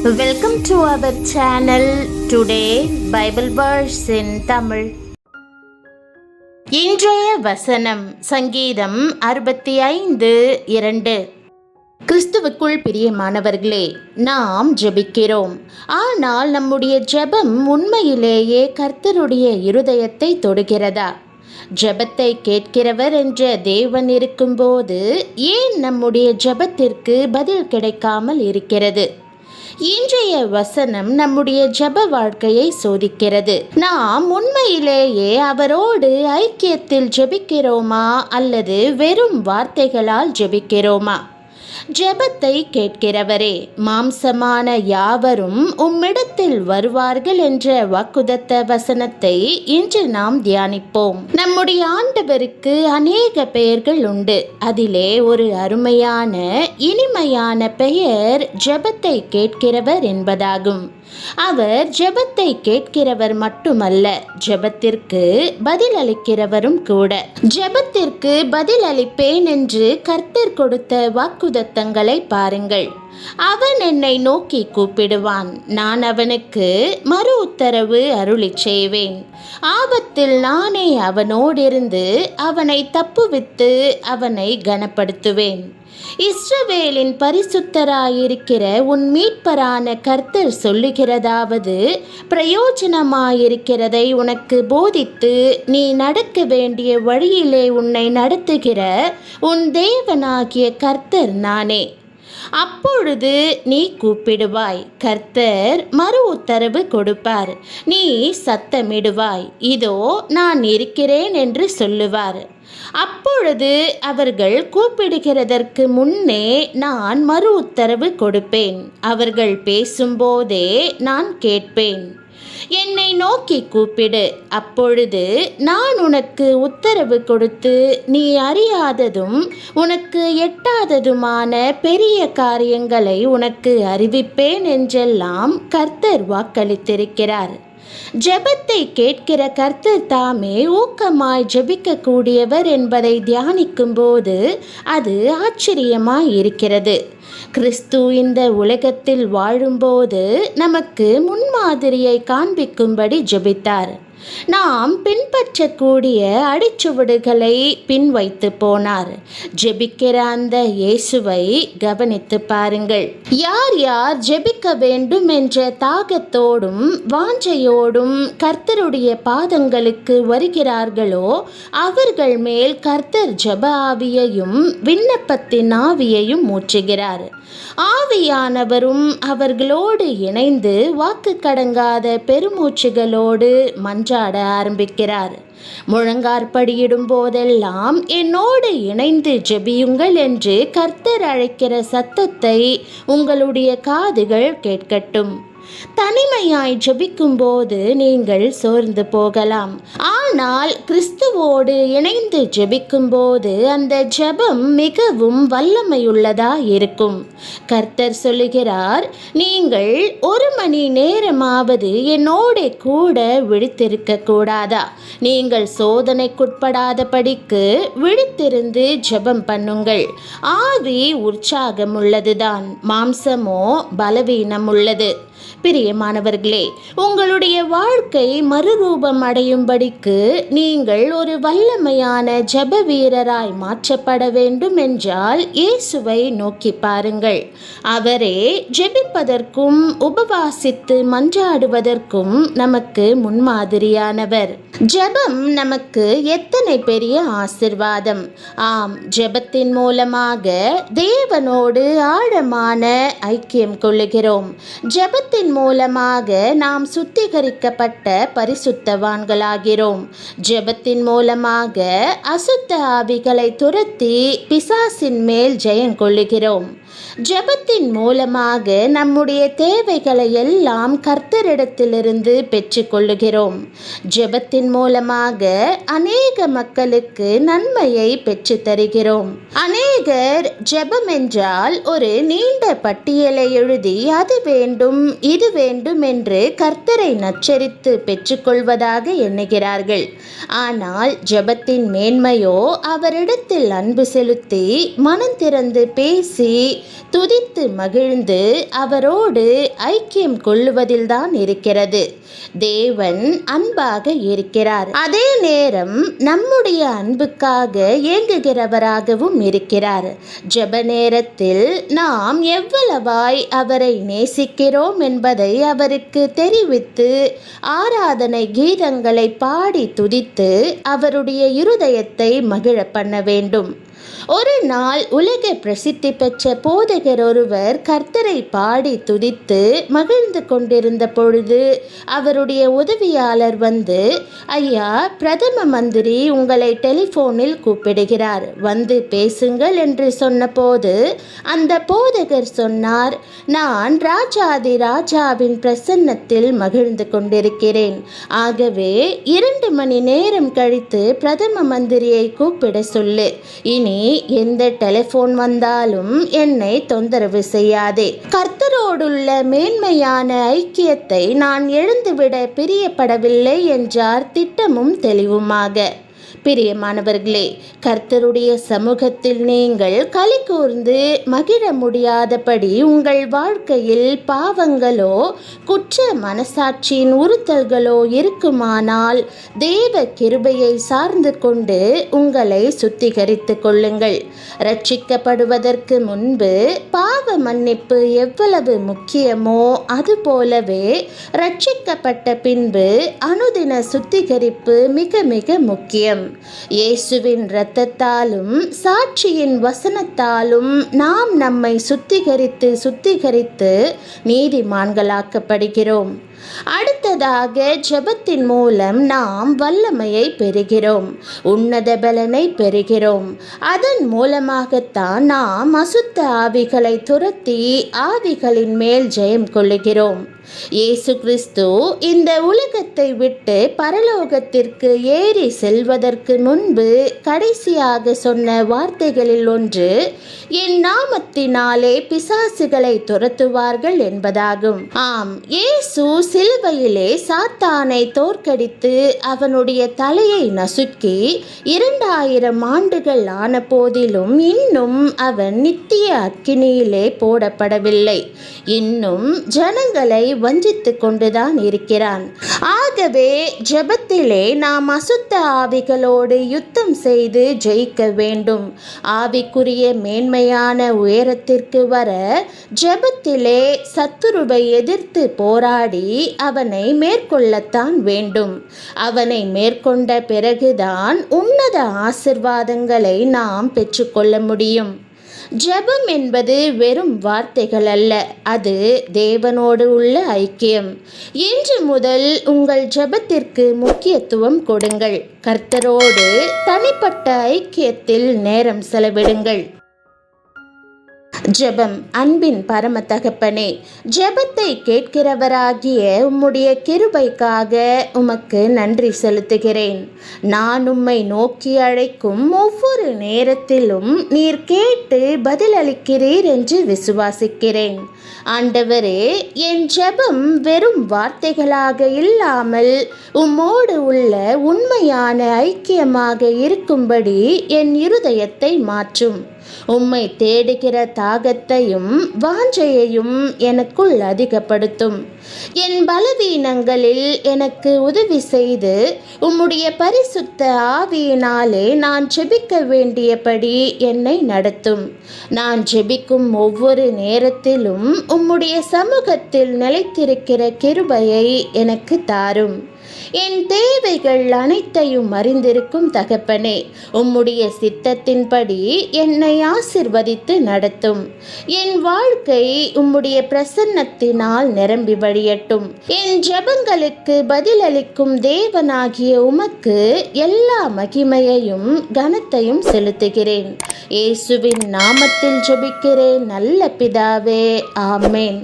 Welcome to our channel. Today Bible verse in Tamil. இன்றைய வசனம் சங்கீதம் 65:2. கிறிஸ்துவுக்குள் பிரியமானவர்களே, நாம் ஜெபிக்கிறோம். ஆனால் நம்முடைய ஜெபம் உண்மையிலேயே கர்த்தருடைய இருதயத்தை தொடுகிறதா? ஜெபத்தை கேட்கிறவர் என்ற தேவன் இருக்கும்போது ஏன் நம்முடைய ஜெபத்திற்கு பதில் கிடைக்காமல் இருக்கிறது? இன்றைய வசனம் நம்முடைய ஜெப வாழ்க்கையை சோதிக்கிறது. நாம் உண்மையிலேயே அவரோடு ஐக்கியத்தில் ஜெபிக்கிறோமா அல்லது வெறும் வார்த்தைகளால் ஜெபிக்கிறோமா? ஜெபத்தை கேட்கிறவரே, மாம்சமான யாவரும் உம்மிடத்தில் வருவார்கள் என்ற வாக்குதத்த வசனத்தை இன்று நாம் தியானிப்போம். நம்முடைய ஆண்டவருக்கு அநேக பெயர்கள் உண்டு. அதிலே ஒரு அருமையான இனிமையான பெயர் ஜெபத்தை கேட்கிறவர் என்பதாகும். அவர் ஜெபத்தை கேட்கிறவர் மட்டுமல்ல, ஜெபத்திற்கு பதில் அளிக்கிறவரும் கூட. ஜெபத்திற்கு பதில் அளிப்பேன் என்று கர்த்தர் கொடுத்த வாக்குதத்தங்களை பாருங்கள். அவன் என்னை நோக்கி கூப்பிடுவான், நான் அவனுக்கு மறு உத்தரவு அருளிச் செய்வேன். ஆபத்தில் நானே அவனோடிருந்து அவனை தப்புவித்து அவனை கனப்படுத்துவேன். இஸ்ரவேலின் பரிசுத்தராயிருக்கிற உன் மீட்பரான கர்த்தர் சொல்லுகிறதாவது, பிரயோஜனமாயிருக்கிறதை உனக்கு போதித்து நீ நடக்க வேண்டிய வழியிலே உன்னை நடத்துகிற உன் தேவனாகிய கர்த்தர் நானே. அப்பொழுது நீ கூப்பிடுவாய், கர்த்தர் மறு உத்தரவு கொடுப்பார். நீ சத்தமிடுவாய், இதோ நான் இருக்கிறேன் என்று சொல்லுவார். அப்பொழுது அவர்கள் கூப்பிடுகிறதற்கு முன்னே நான் மறு உத்தரவு கொடுப்பேன். அவர்கள் பேசும்போதே நான் கேட்பேன். என்னை நோக்கி கூப்பிடு, அப்பொழுது நான் உனக்கு உத்தரவு கொடுத்து நீ அறியாததும் உனக்கு எட்டாததுமான பெரிய காரியங்களை உனக்கு அறிவிப்பேன் என்றெல்லாம் கர்த்தர் வாக்களித்திருக்கிறார். ஜெபத்தை கேட்கிற கர்த்தர் தாமே ஊக்கமாய் ஜெபிக்கக்கூடியவர் என்பதை தியானிக்கும் போது அது ஆச்சரியமாய் இருக்கிறது. கிறிஸ்து இந்த உலகத்தில் வாழும்போது நமக்கு முன்மாதிரியை காண்பிக்கும்படி ஜெபித்தார். நாம் பின்பற்றக்கூடிய அடிச்சுவடுகளை பின் வைத்து போனார். ஜெபிக்கிற அந்த இயேசுவை கவனித்து பாருங்கள். யார் யார் ஜெபிக்க வேண்டும் என்ற தாகத்தோடும் வாஞ்சையோடும் கர்த்தருடைய பாதங்களுக்கு வருகிறார்களோ அவர்கள் மேல் கர்த்தர் ஜெப ஆவியையும் விண்ணப்பத்தின் ஆவியையும் ஊற்றுகிறார். ஆவியானவரும் அவர்களோடு இணைந்து வாக்கு கடங்காத பெருமூச்சுகளோடு மன்றாட ஆரம்பிக்கிறார். முழங்காற்படியிடும் போதெல்லாம் என்னோடு இணைந்து ஜெபியுங்கள் என்று கர்த்தர் அழைக்கிற சத்தத்தை உங்களுடைய காதுகள் கேட்கட்டும். தனிமையாய் ஜெபிக்கும் போது நீங்கள் சோர்ந்து போகலாம். ஆனால் கிறிஸ்துவோடு இணைந்து ஜெபிக்கும் போது அந்த ஜெபம் மிகவும் வல்லமையுள்ளதா இருக்கும். கர்த்தர் சொல்லுகிறார், நீங்கள் 1 மணி நேரமாவது என்னோட கூட விழித்திருக்க கூடாதா? நீங்கள் சோதனைக்குட்படாதபடிக்கு விழித்திருந்து ஜெபம் பண்ணுங்கள். ஆவி உற்சாகம் உள்ளதுதான், மாம்சமோ பலவீனம் உள்ளது. பிரியமானவர்களே, உங்களுடைய வாழ்க்கை மறுரூபம் அடையும்படிக்கு நீங்கள் ஒரு வல்லமையான ஜெப வீரராய் மாற்றப்பட வேண்டும் என்றால் இயேசுவை நோக்கி பாருங்கள். அவரே ஜெபிப்பதற்கும் உபவாசித்து மன்றாடுவதற்கும் நமக்கு முன்மாதிரியானவர். ஜெபம் நமக்கு எத்தனை பெரிய ஆசீர்வாதம்! ஆம், ஜெபத்தின் மூலமாக தேவனோடு ஆழமான ஐக்கியம் கொள்ளுகிறோம். ஜெபத்தின் மூலமாக நாம் சுத்திகரிக்கப்பட்ட பரிசுத்தவான்களாகிறோம். ஜெபத்தின் மூலமாக அசுத்த ஆவிகளை துரத்தி பிசாசின் மேல் ஜெயம் கொள்ளுகிறோம். ஜெபத்தின் மூலமாக நம்முடைய தேவைகளை எல்லாம் கர்த்தரிடத்திலிருந்து பெற்றுக்கொள்ளுகிறோம். ஜெபத்தின் மூலமாக அநேக மக்களுக்கு நன்மையை பெற்று தருகிறோம். அநேகர் ஜெபம் என்றால் ஒரு நீண்ட பட்டியலை எழுதி அது வேண்டும் இது வேண்டும் என்று கர்த்தரை நச்சரித்து பெற்றுக்கொள்வதாக எண்ணுகிறார்கள். ஆனால் ஜெபத்தின் மேன்மையோ அவரிடத்தில் அன்பு செலுத்தி மனம் திறந்து பேசி துதித்து மகிழ்ந்து அவரோடு ஐக்கியம் கொள்ளுவதில்தான் இருக்கிறது. தேவன் அன்பாக இருக்கிறார். அதே நேரம் நம்முடைய அன்புக்காக ஏங்குகிறவராகவும் இருக்கிறார். ஜெப நேரத்தில் நாம் எவ்வளவாய் அவரை நேசிக்கிறோம் என்பதை அவருக்கு தெரிவித்து ஆராதனை கீதங்களை பாடி துதித்து அவருடைய இருதயத்தை மகிழ பண்ண வேண்டும். ஒரு நாள் உலக பிரசித்தி பெற்ற போதகர் ஒருவர் கர்த்தரை பாடி துதித்து மகிழ்ந்து கொண்டிருந்த பொழுது அவருடைய உதவியாளர் வந்து, ஐயா, பிரதம மந்திரி உங்களை டெலிஃபோனில் கூப்பிடுகிறார், வந்து பேசுங்கள் என்று சொன்னபோது அந்த போதகர் சொன்னார், நான் ராஜாதி ராஜாவின் பிரசன்னத்தில் மகிழ்ந்து கொண்டிருக்கிறேன். ஆகவே 2 மணி நேரம் கழித்து பிரதம மந்திரியை கூப்பிட சொல்லு. இனி எந்த டெலிபோன் வந்தாலும் என்னை தொந்தரவு செய்யாதே. கர்த்தரோடுள்ள மேன்மையான ஐக்கியத்தை நான் எழுந்துவிட பிரியப்படவில்லை என்றார் திட்டமும் தெளிவுமாக. பிரியமானவர்களே, கர்த்தருடைய சமூகத்தில் நீங்கள் களி கூர்ந்து மகிழ முடியாதபடி உங்கள் வாழ்க்கையில் பாவங்களோ குற்ற மனசாட்சியின் உறுத்தல்களோ இருக்குமானால் தேவ கிருபையை சார்ந்து கொண்டு உங்களை சுத்திகரித்து கொள்ளுங்கள். ரட்சிக்கப்படுவதற்கு முன்பு பாவ மன்னிப்பு எவ்வளவு முக்கியமோ அதுபோலவே ரட்சிக்கப்பட்ட பின்பு அனுதின சுத்திகரிப்பு மிக மிக முக்கியம். இயேசுவின் இரத்தத்தாலும் சாட்சியின் வசனத்தாலும் நாம் நம்மை சுத்திகரித்து நீதிமான்களாக்கப்படுகிறோம். அடுத்ததாக ஜெபத்தின் மூலம் நாம் வல்லமையை பெறுகிறோம், உன்னத பலனை பெறுகிறோம். அதன் மூலமாகத்தான் நாம் அசுத்த ஆவிகளை துரத்தி ஆவிகளின் மேல் ஜெயம் கொள்ளுகிறோம். இயேசு கிறிஸ்து இந்த உலகத்தை விட்டு பரலோகத்திற்கு ஏறி செல்வதற்கு முன்பு கடைசியாக சொன்ன வார்த்தைகளில் ஒன்று, என் நாமத்தினாலே பிசாசுகளை துரத்துவார்கள் என்பதாகும். ஆம், இயேசு சிலுவையிலே சாத்தானை தோற்கடித்து அவனுடைய தலையை நசுக்கி 2000 ஆண்டுகள் ஆன போதிலும் இன்னும் அவன் நித்திய அக்கினியிலே போடப்படவில்லை. இன்னும் ஜனங்களை வஞ்சித்து கொண்டுதான் இருக்கிறான். ஆகவே ஜெபத்திலே நாம் அசுத்த ஆவிகளோடு யுத்தம் செய்து ஜெயிக்க வேண்டும். ஆவிக்குரிய மேன்மையான உயரத்திற்கு வர ஜெபத்திலே சத்துருவை எதிர்த்து போராடி அவனை மேற்கொள்ளத்தான் வேண்டும். அவனை மேற்கொண்ட பிறகுதான் உன்னத ஆசிர்வாதங்களை நாம் பெற்றுக்கொள்ள முடியும். ஜெபம் என்பது வெறும் வார்த்தைகள் அல்ல, அது தேவனோடு உள்ள ஐக்கியம். இன்று முதல் உங்கள் ஜெபத்திற்கு முக்கியத்துவம் கொடுங்கள். கர்த்தரோடு தனிப்பட்ட ஐக்கியத்தில் நேரம் செலவிடுங்கள். ஜெபம். அன்பின் பரம தகப்பனே, ஜெபத்தை கேட்கிறவராகிய உம்முடைய கிருபைக்காக உமக்கு நன்றி செலுத்துகிறேன். நான் உம்மை நோக்கி அழைக்கும் ஒவ்வொரு நேரத்திலும் நீர் கேட்டு பதிலளிக்கிறீர் என்று விசுவாசிக்கிறேன். ஆண்டவரே, என் ஜெபம் வெறும் வார்த்தைகளாக இல்லாமல் உம்மோடு உள்ள உண்மையான ஐக்கியமாக இருக்கும்படி என் இருதயத்தை மாற்றும். உம்மை தேடுகிற தாகத்தையும் வாஞ்சையையும் எனக்குள் அதிகப்படுத்தும். என் பலவீனங்களில் எனக்கு உதவி செய்து உம்முடைய பரிசுத்த ஆவியினாலே நான் ஜெபிக்க வேண்டியபடி என்னை நடத்தும். நான் ஜெபிக்கும் ஒவ்வொரு நேரத்திலும் உம்முடைய சமூகத்தில் நிலைத்திருக்கிற கிருபையை எனக்கு தாரும். என் தேவைகள் அனைத்தையும் அறிந்திருக்கும் தகப்பனே, உம்முடைய சித்தத்தின்படி என்னை ஆசிர்வதித்து நடத்தும். என் வாழ்க்கை உம்முடைய பிரசன்னத்தினால் நிரம்பி வழியட்டும். என் ஜெபங்களுக்கு பதிலளிக்கும் தேவனாகிய உமக்கு எல்லா மகிமையையும் கனத்தையும் செலுத்துகிறேன். இயேசுவின் நாமத்தில் ஜெபிக்கிறேன் நல்ல பிதாவே, ஆமென்.